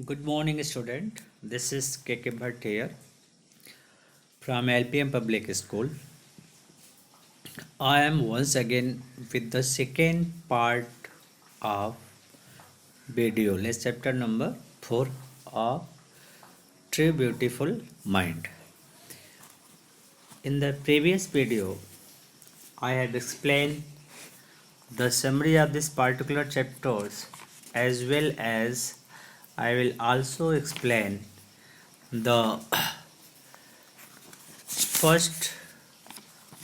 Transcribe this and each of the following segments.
Good morning, student. This is KK Bhatt here from LPM Public School. I am once again with the second part of video, let's chapter number 4 of True Beautiful Mind. In the previous video, I had explained the summary of this particular chapters as well as I will also explain the first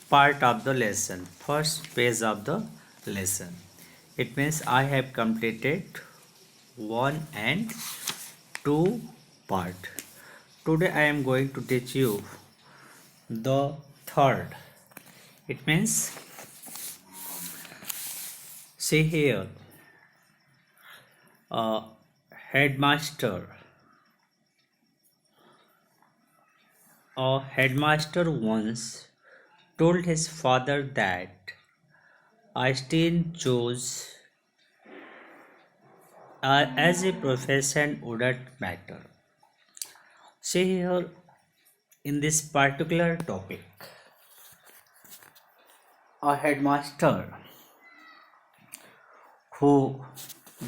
part of the lesson, first page of the lesson. It means I have completed 1 and 2 part. Today I am going to teach you the third. It means, see here, a headmaster once told his father that Einstein chose as a profession wouldn't matter. See here, in this particular topic, a headmaster who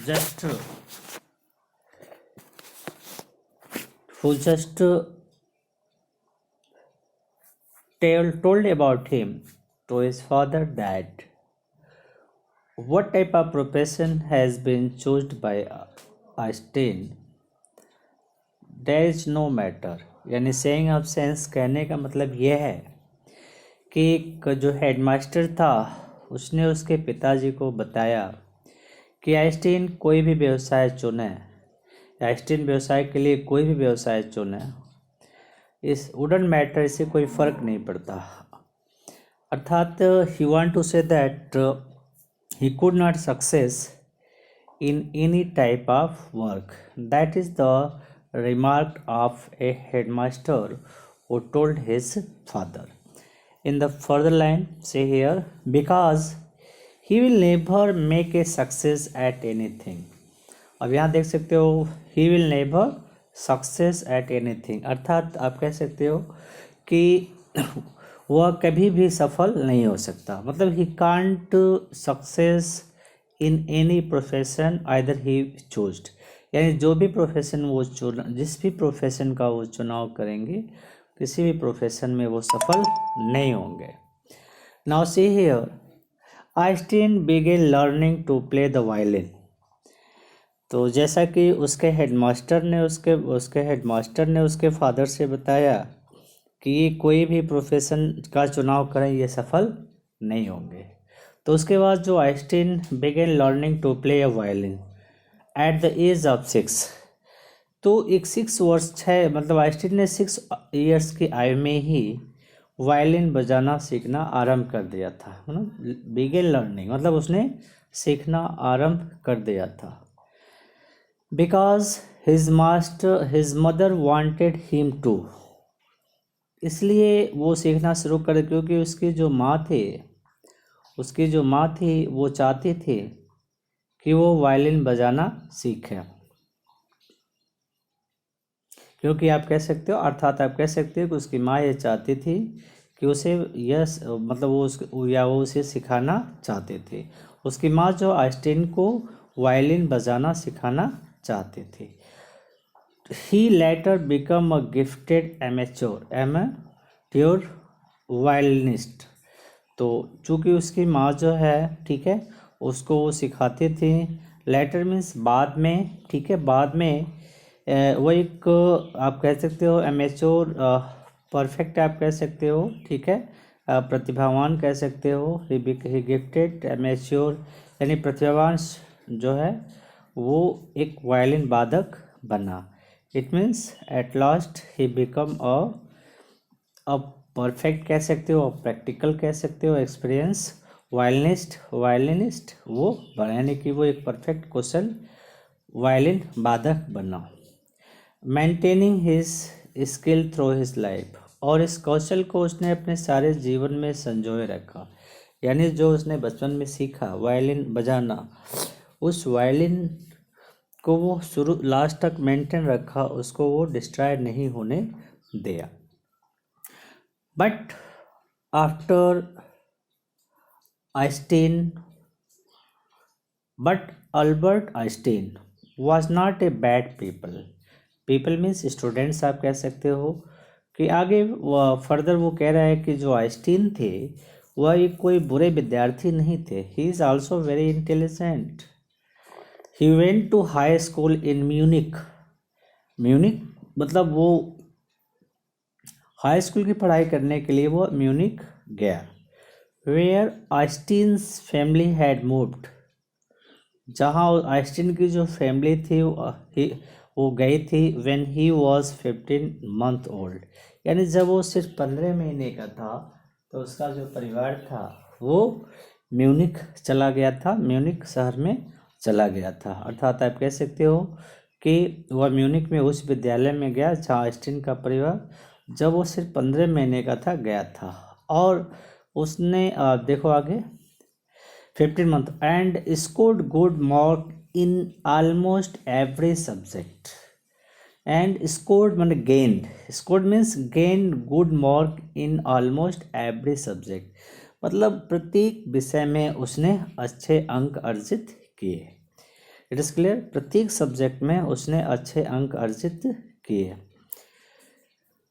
just told about him to his father that what type of profession has been chosen by Einstein, there is no matter. यानी saying of sense कहने का मतलब यह है कि एक जो headmaster था उसने उसके पिताजी को बताया कि आइंस्टीन कोई भी व्यवसाय चुने, आइंस्टीन व्यवसाय के लिए कोई भी व्यवसाय चुने, इस वुडंट मैटर, इससे कोई फर्क नहीं पड़ता. अर्थात he want to say that he could not success in any type of work. That is the remark of a headmaster who told his father. In the further line, say here, because he will never make a success at anything. अब यहाँ देख सकते हो he will never success at anything, अर्थात आप कह सकते हो कि वह कभी भी सफल नहीं हो सकता. मतलब he can't success in any profession either he choosed, यानी जो भी प्रोफेशन वो जिस भी प्रोफेशन का वो चुनाव करेंगे किसी भी प्रोफेशन में वो सफल नहीं होंगे. Now see here, Einstein began learning to play the violin. तो जैसा कि उसके हेडमास्टर ने उसके फादर से बताया कि कोई भी प्रोफेशन का चुनाव करें ये सफल नहीं होंगे. तो उसके बाद जो Einstein began learning to play a violin at the age of 6. तो एक 6 वर्ष है, मतलब आइंस्टीन ने 6 ईयर्स की आयु में ही वायलिन बजाना सीखना आरंभ कर दिया था. बिगेन लर्निंग मतलब उसने सीखना आरंभ कर दिया था. Because his mother wanted him to, इसलिए वो सीखना शुरू कर, क्योंकि उसकी जो माँ थी वो चाहती थी कि वो वायलिन बजाना सीखे. क्योंकि आप कह सकते हो, अर्थात आप कह सकते हो कि उसकी माँ ये चाहती थी कि उसे मतलब वो उसे सिखाना चाहते थे. उसकी माँ जो आइंस्टीन को वायलिन बजाना सिखाना चाहती थी. He later became a gifted amateur violinist. तो चूँकि उसकी माँ जो है, ठीक है, उसको वो सिखाती थी. लेटर मीन्स बाद में, ठीक है, बाद में वो एक आप कह सकते हो एमेच्योर, परफेक्ट आप कह सकते हो, ठीक है, प्रतिभावान कह सकते हो. ही गिफ्टेड एमेच्योर यानी प्रतिभावान जो है वो एक वायलिन वादक बना. It means at last he become a perfect कह सकते हो, प्रैक्टिकल कह सकते हो, एक्सपीरियंस वायलिनिस्ट वो बना, यानी कि वो एक परफेक्ट कुशल वायलिन वादक बना. Maintaining his skill through his life, और इस कौशल को उसने अपने सारे जीवन में संजोए रखा. यानी जो उसने बचपन में सीखा वायलिन बजाना, उस वायलिन को वो शुरू लास्ट तक मेंटेन रखा, उसको वो डिस्ट्रॉय नहीं होने दिया। But after Einstein but Albert Einstein was not a bad people means students आप कह सकते हो। कि आगे फर्दर वो कह रहा है कि जो आइंस्टीन थे वह एक कोई बुरे विद्यार्थी नहीं थे। He is also very intelligent. He went to high school in Munich मतलब वो हाई स्कूल की पढ़ाई करने के लिए वो म्यूनिक गया। Where Einstein's family had moved, जहाँ आइंस्टीन की जो फैमिली थी वो गई थी when he was 15 month old, यानी जब वो सिर्फ 15 महीने का था तो उसका जो परिवार था वो म्यूनिक चला गया था, म्यूनिक शहर में चला गया था। अर्थात आप कह सकते हो कि वह म्यूनिक में उस विद्यालय में गया जहाँ आइंस्टीन का परिवार जब वो सिर्फ 15 महीने का था गया था। और उसने देखो आगे 15 month and scored good mark in almost every subject and scored means gained good mark in almost every subject, मतलब प्रत्येक विषय में उसने अच्छे अंक अर्जित किए। इट इज क्लियर, प्रत्येक सब्जेक्ट में उसने अच्छे अंक अर्जित किए।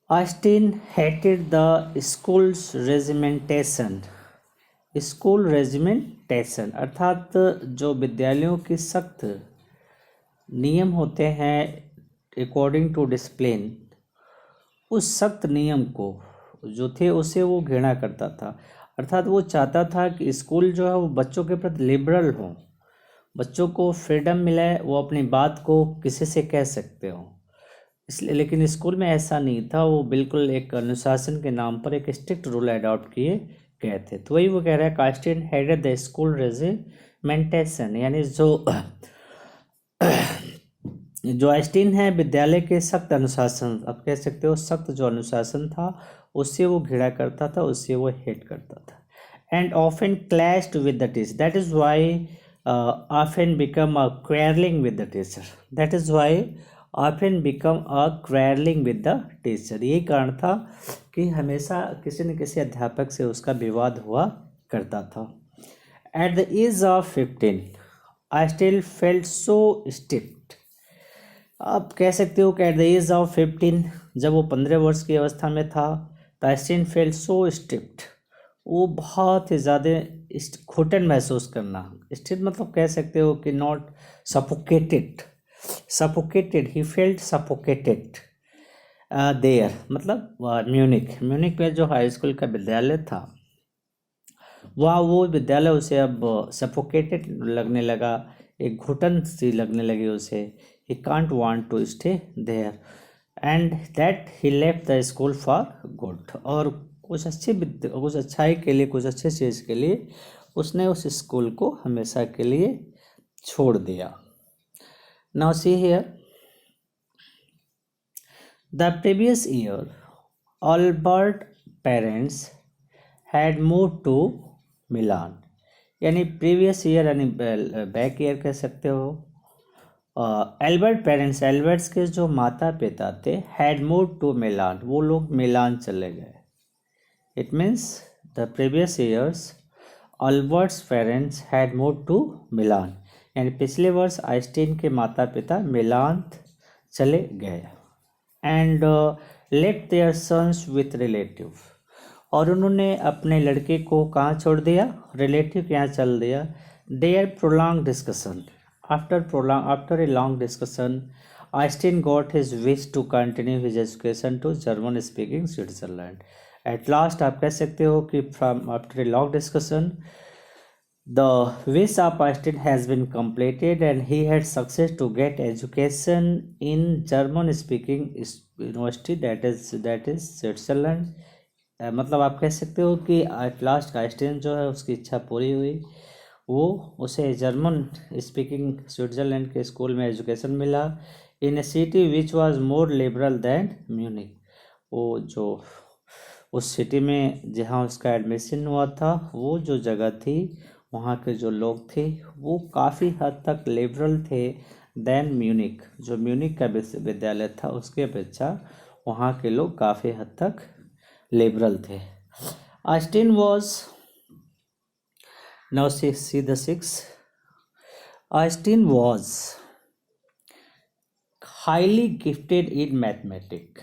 Einstein hated the schools regimentation, school regimentation अर्थात जो विद्यालयों की सख्त नियम होते हैं अकॉर्डिंग टू डिसिप्लिन, उस सख्त नियम को जो थे उसे वो घृणा करता था। अर्थात वो चाहता था कि स्कूल जो है वो बच्चों के प्रति लिबरल हो, बच्चों को फ्रीडम मिले, वो अपनी बात को किसी से कह सकते हो। इसलिए लेकिन स्कूल में ऐसा नहीं था, वो बिल्कुल एक अनुशासन के नाम पर एक स्ट्रिक्ट रूल अडॉप्ट किए गए थे। तो वही वो कह रहा है Einstein headed the school regimentation, यानी जो आइंस्टीन है विद्यालय के सख्त अनुशासन, आप कह सकते हो सख्त जो अनुशासन था उससे वो घृणा करता था, उससे वो हेट करता था। And often clashed with the teacher, that is why often become a quarreling with the teacher, that is why often become a quarreling with the teacher, यही कारण था कि हमेशा किसी न किसी अध्यापक से उसका विवाद हुआ करता था। At the age of 15 I still felt so strict, आप कह सकते हो कि एट द एज ऑफ 15 जब वो 15 वर्ष की अवस्था में था तो आइंस्टीन फेल्ट सो स्ट्रिक्ट, वो बहुत ही ज़्यादा घुटन महसूस करना। स्ट्रिक्ट मतलब कह सकते हो कि not suffocated he felt suffocated there, मतलब म्यूनिक में जो हाई स्कूल का विद्यालय था वहाँ वो विद्यालय उसे अब सफोकेटेड लगने लगा, एक घुटन सी लगने लगी उसे। he can't want to stay there and that he left the school for good, और कुछ अच्छाई के लिए, कुछ अच्छे चीज़ के लिए उसने उस स्कूल को हमेशा के लिए छोड़ दिया। Now see here, the previous year Albert parents had moved to मिलान, यानी प्रीवियस ईयर यानी बैक ईयर कह सकते हो। एल्बर्ट पेरेंट्स, एल्बर्ट्स के जो माता पिता थे हैड मूव टू मिलान, वो लोग मिलान चले गए। It means the previous years Albert's parents had move to Milan, यानी पिछले वर्ष आइंस्टीन के माता पिता मिलान चले गए। And left their sons with relative, और उन्होंने अपने लड़के को कहाँ छोड़ दिया, रिलेटिव के यहाँ चल दिया। There prolong discussion, after a long discussion Einstein got his wish to continue his education to German speaking Switzerland. At last आप कह सकते हो कि from after a long discussion the wish of Einstein has been completed and he had success to get education in German speaking university that is Switzerland. मतलब आप कह सकते हो कि at last आइंस्टीन जो है उसकी इच्छा पूरी हुई, वो उसे जर्मन स्पीकिंग स्विट्ज़रलैंड के स्कूल में एजुकेशन मिला in a city which was more liberal than Munich, वो जो उस सिटी में जहाँ उसका एडमिशन हुआ था वो जो जगह थी वहाँ के जो लोग थे वो काफ़ी हद तक लिबरल थे देन म्यूनिक, जो म्यूनिक का विश्वविद्यालय था उसके अपेक्षा वहाँ के लोग काफ़ी हद तक लिबरल थे. Einstein was now see the six. Einstein was highly gifted in mathematic.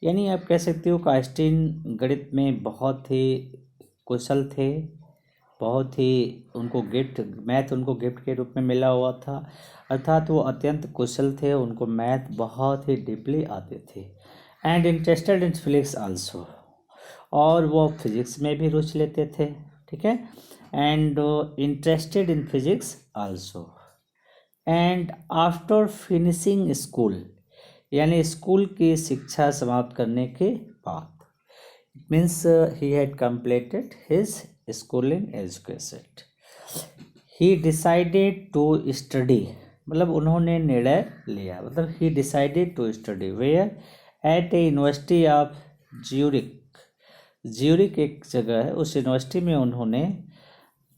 यानी आप कह सकते हो कि आइंस्टीन गणित में बहुत ही कुशल थे, बहुत ही उनको मैथ उनको गिफ्ट के रूप में मिला हुआ था. अर्थात वो अत्यंत कुशल थे, उनको मैथ बहुत ही डीपली आते थे. And interested in physics also, और वो फिजिक्स में भी रुचि लेते थे. ठीक है. And interested in physics also. And after finishing school, यानी स्कूल की शिक्षा समाप्त करने के बाद, means he had completed his schooling education, he decided to study, मतलब उन्होंने निर्णय लिया, मतलब he decided to study where at a university of Zurich. Zurich एक जगह है, उस यूनिवर्सिटी में उन्होंने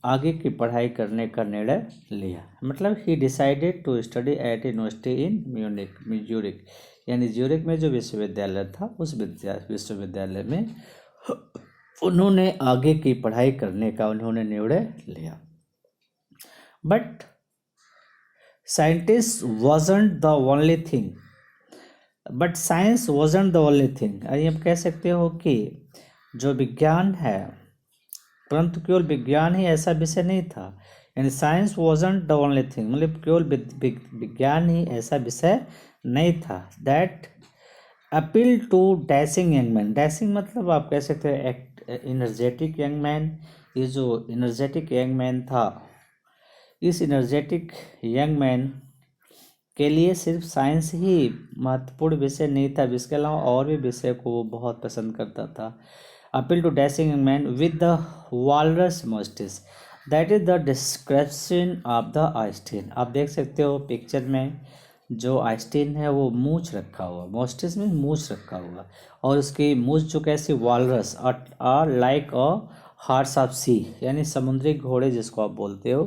आगे की पढ़ाई करने का निर्णय लिया. मतलब he decided to study at university in Zurich, यानी ज्यूरिक में जो विश्वविद्यालय था उस विश्वविद्यालय में उन्होंने आगे की पढ़ाई करने का उन्होंने निर्णय लिया. But scientist wasn't the only thing, but science wasn't the only thing. आप कह सकते हो कि जो विज्ञान है, परंतु केवल विज्ञान ही ऐसा विषय नहीं था. यानी science wasn't the only thing, मतलब केवल विज्ञान ही ऐसा विषय नहीं था. That appeal to dashing young man. Dashing मतलब आप कह सकते हो एनर्जेटिक यंग मैन. ये जो एनर्जेटिक यंग मैन था, इस एनर्जेटिक यंग मैन के लिए सिर्फ साइंस ही महत्वपूर्ण विषय नहीं था, इसके अलावा और भी विषय को वो बहुत पसंद करता था. Appeal to dashing young man with the walrus moustaches, that is the description of the Einstein. आप देख सकते हो पिक्चर में जो आइंस्टीन है वो मूंछ रखा हुआ, मोस्टिस में मूंछ रखा हुआ, और उसकी मूंछ जो कैसी walrus are like a horse of sea, यानी समुद्री घोड़े जिसको आप बोलते हो,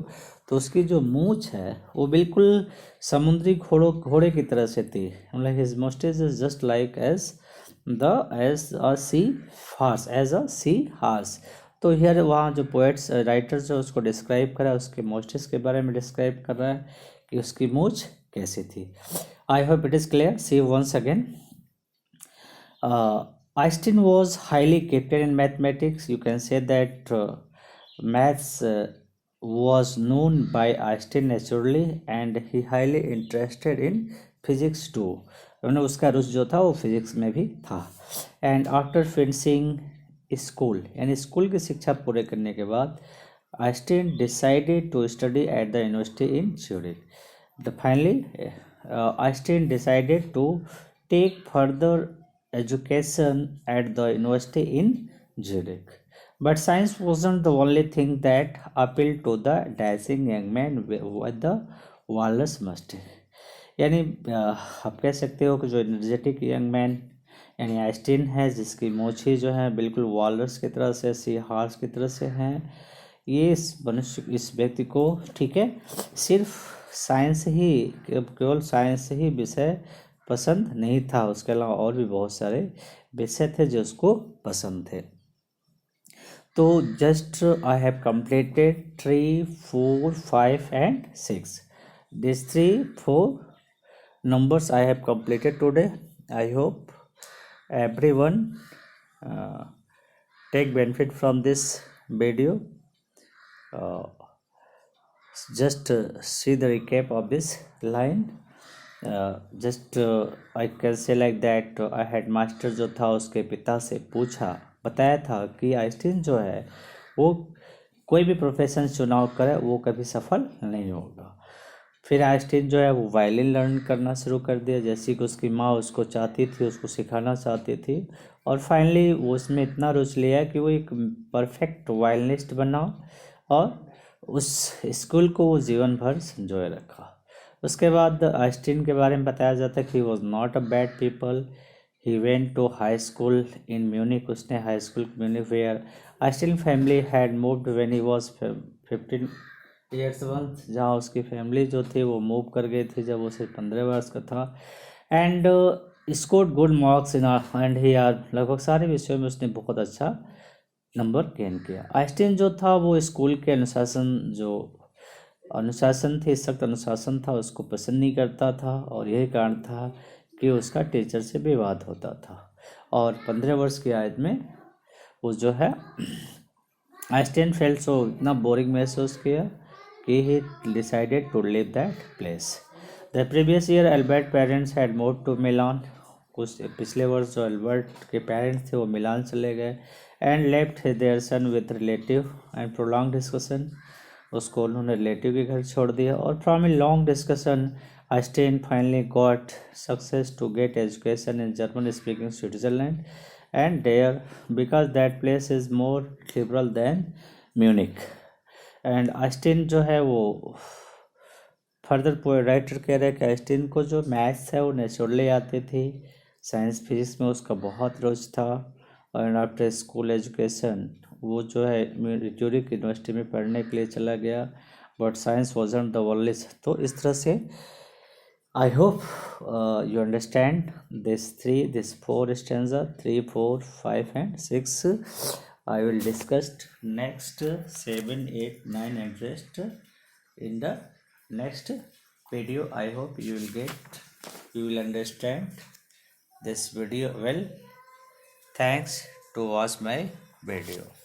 तो उसकी जो मूंछ है वो बिल्कुल समुद्री घोड़े की तरह से थी. मतलब his moustache is just like as a sea horse. तो हियर वहाँ जो पोएट्स राइटर्स जो उसको डिस्क्राइब करा, उसके मोस्टिस के बारे में डिस्क्राइब कर रहा है कि उसकी मूंछ कैसी थी. I hope it is clear. See once again. Einstein was highly gifted in mathematics. You can say that maths was known by Einstein naturally, and he highly interested in physics too. उसका रुचि जो था वो physics में भी था. And after finishing school, यानी school की शिक्षा पूरे करने के बाद, Einstein decided to study at the university in Zurich. Finally, Einstein decided to take further education at the university in Zurich. But science wasn't the only thing that appealed to the dashing young man with the walrus mustache. यानी आप कह सकते हो कि जो energetic young man यानी Einstein है, जिसकी मूछें जो है बिल्कुल वॉलरस की तरह से, सी हार्स की तरह से हैं, ये इस व्यक्ति को, ठीक है, सिर्फ साइंस ही, केवल साइंस ही विषय पसंद नहीं था, उसके अलावा और भी बहुत सारे विषय थे जो उसको पसंद थे. तो just I have completed 3, 4, 5 and 6. These 3, 4 numbers I have completed today. I hope everyone take benefit from this video. Just see the recap of this line. I can say like that I had master जो था उसके पिता से बताया था कि Einstein जो है वो कोई भी प्रोफेशन चुनाव करे वो कभी सफल नहीं होगा. फिर आइंस्टीन जो है वो वायलिन लर्न करना शुरू कर दिया, जैसे कि उसकी माँ उसको चाहती थी, उसको सिखाना चाहती थी, और फाइनली वो उसमें इतना रुचि लिया कि वो एक परफेक्ट वायलिनिस्ट बना, और उस स्कूल को वो जीवन भर संजोए रखा. उसके बाद आइंस्टीन के बारे में बताया जाता है कि he was not a bad people. He went to high school in Munich. उसने high school Munich where Einstein family had moved when he was 15 years once, जहाँ उसकी फैमिली जो थी वो मूव कर गए थे जब वो सिर्फ 15 वर्ष का था। And scored good marks in and he are, लगभग सारे विषयों में उसने बहुत अच्छा नंबर गेन किया। आइंस्टीन जो था वो स्कूल के अनुशासन थे, सख्त अनुशासन था, उसको पसंद नहीं करता था और यही कारण था कि उसका टीचर से विवाद होता था। और 15 वर्ष की आयु में वो जो है आइंस्टीन फेल्ट सो इतना बोरिंग महसूस किया कि he decided to leave that place. The previous year Albert parents had move to Milan, कुछ पिछले वर्ष जो एल्बर्ट के पेरेंट्स थे वो मिलान चले गए। And left their son with relative and prolong discussion, उसको उन्होंने रिलेटिव के घर छोड़ दिया। और from a long discussion Einstein finally got success to get education in German speaking Switzerland and there, because that place is more liberal than Munich. And Einstein जो है वो फर्दर राइटर कह रहे हैं कि आइंस्टीन को जो मैथ्स है वो नेचुरली आती थी, साइंस फिजिक्स में उसका बहुत रुचि था। और आफ्टर स्कूल एजुकेशन वो जो है ज्यूरिख यूनिवर्सिटी में पढ़ने के लिए चला गया, but science wasn't the only. तो इस तरह से I hope you understand this 4 stanza, 3, 4, 5 and 6. I will discuss next 7, 8, 9 and rest in the next video. I hope you will understand this video well. Thanks to watch my video.